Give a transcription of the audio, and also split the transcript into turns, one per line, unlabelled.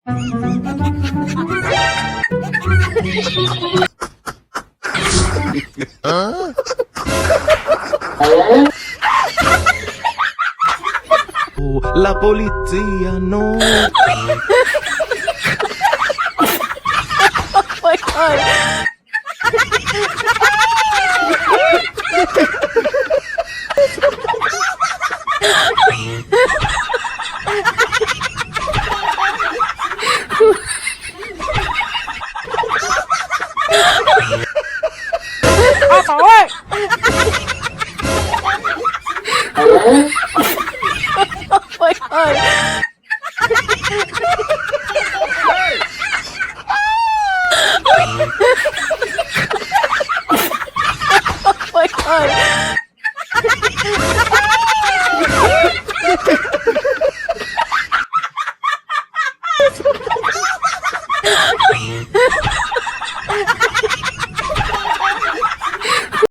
Huh? Oh, la polizia, no.
Oh my God. Apa, oi? Oh my God. Oh my God.